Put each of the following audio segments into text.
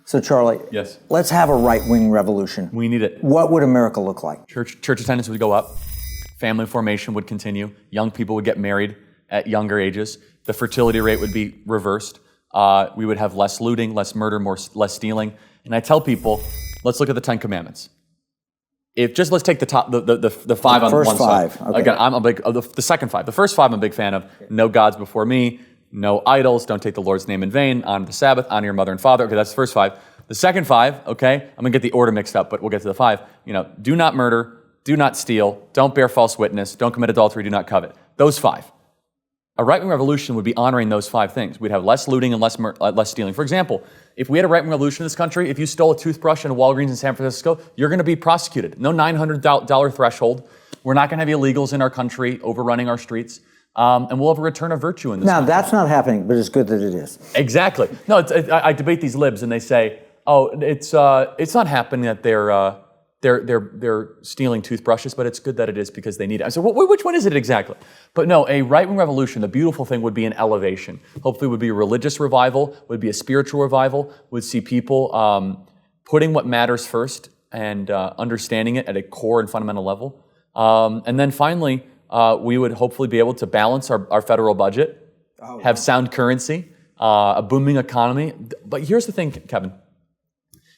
So, Charlie, Yes. Let's have a right-wing revolution. We need it. What would America look like? Church attendance would go up. Family formation would continue. Young people would get married at younger ages. The fertility rate would be reversed. We would have less looting, less murder, less stealing. And I tell people, let's look at the 10 Commandments. Let's take the top, the five on one first side. five. Okay. Again, I'm a big, the second five. The first five I'm a big fan of. No gods before me, no idols, don't take the Lord's name in vain, honor the Sabbath, honor your mother and father. Okay, that's the first five. The second five, okay, I'm gonna get the order mixed up, but we'll get to the five. Do not murder, do not steal, don't bear false witness, don't commit adultery, do not covet. Those five. A right-wing revolution would be honoring those five things. We'd have less looting and less stealing. For example, if we had a right-wing revolution in this country, if you stole a toothbrush in a Walgreens in San Francisco, you're going to be prosecuted. No $900 threshold. We're not going to have illegals in our country overrunning our streets. And we'll have a return of virtue in this country. Now, that's not happening, but it's good that it is. Exactly. No, I debate these libs, and they say, oh, it's not happening that they're stealing toothbrushes, but it's good that it is because they need it. I said, which one is it exactly? But no, a right-wing revolution, the beautiful thing would be an elevation. Hopefully it would be a religious revival, would be a spiritual revival, would see people putting what matters first and understanding it at a core and fundamental level. And then finally, we would hopefully be able to balance our federal budget, have sound currency, a booming economy. But here's the thing, Kevin.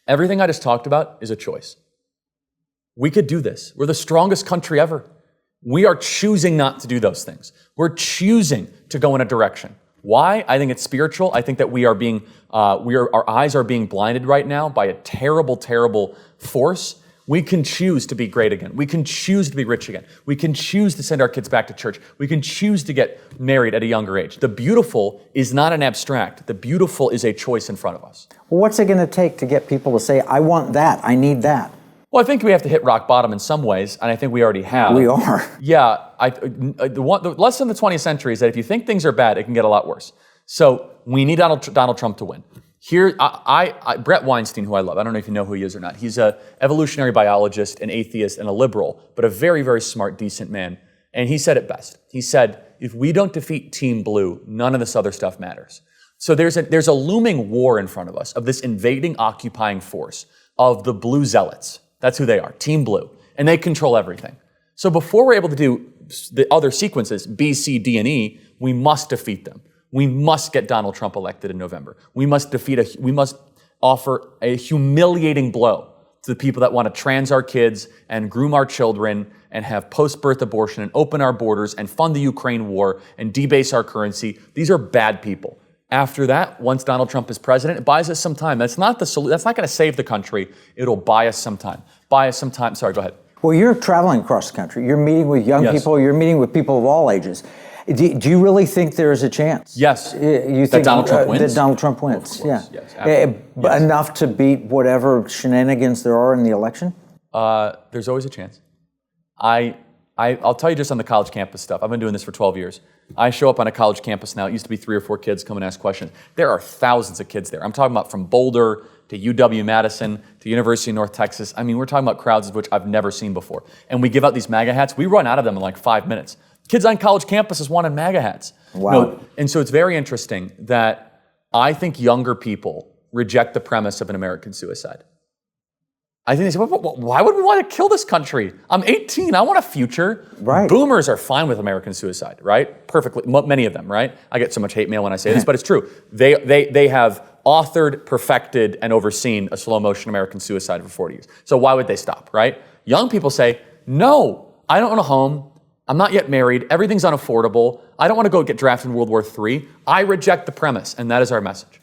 Everything I just talked about is a choice. We could do this. We're the strongest country ever. We are choosing not to do those things. We're choosing to go in a direction. Why? I think it's spiritual. I think that our eyes are being blinded right now by a terrible, terrible force. We can choose to be great again. We can choose to be rich again. We can choose to send our kids back to church. We can choose to get married at a younger age. The beautiful is not an abstract. The beautiful is a choice in front of us. Well, what's it going to take to get people to say, I want that, I need that? Well, I think we have to hit rock bottom in some ways, and I think we already have. We are. Yeah. The lesson of the 20th century is that if you think things are bad, it can get a lot worse. So we need Donald Trump to win. Here, Brett Weinstein, who I love, I don't know if you know who he is or not. He's an evolutionary biologist, an atheist, and a liberal, but a very, very smart, decent man. And he said it best. He said, if we don't defeat Team Blue, none of this other stuff matters. So there's a looming war in front of us of this invading, occupying force of the blue zealots. That's who they are, Team Blue. And they control everything. So before we're able to do the other sequences, B, C, D, and E, we must defeat them. We must get Donald Trump elected in November. We must offer a humiliating blow to the people that want to trans our kids and groom our children and have post-birth abortion and open our borders and fund the Ukraine war and debase our currency. These are bad people. After that, once Donald Trump is president, it buys us some time. That's not the that's not going to save the country. It'll buy us some time. Sorry, go ahead. Well, you're traveling across the country. You're meeting with young people. You're meeting with people of all ages. Do you really think there is a chance? Yes. You think that Donald Trump wins? That Donald Trump wins, of course. Yes, absolutely. Yes. Enough to beat whatever shenanigans there are in the election? There's always a chance. I'll tell you just on the college campus stuff. I've been doing this for 12 years. I show up on a college campus now. It used to be 3 or 4 kids come and ask questions. There are thousands of kids there. I'm talking about from Boulder to UW-Madison to University of North Texas. I mean, we're talking about crowds of which I've never seen before. And we give out these MAGA hats. We run out of them in like 5 minutes. Kids on college campuses wanted MAGA hats. Wow. No, and so it's very interesting that I think younger people reject the premise of an American suicide. I think they say, why would we want to kill this country? I'm 18. I want a future. Right. Boomers are fine with American suicide, right? Perfectly. Many of them, right? I get so much hate mail when I say this, but it's true. They have authored, perfected, and overseen a slow motion American suicide for 40 years. So why would they stop, right? Young people say, no, I don't want a home. I'm not yet married. Everything's unaffordable. I don't want to go get drafted in World War III. I reject the premise, and that is our message.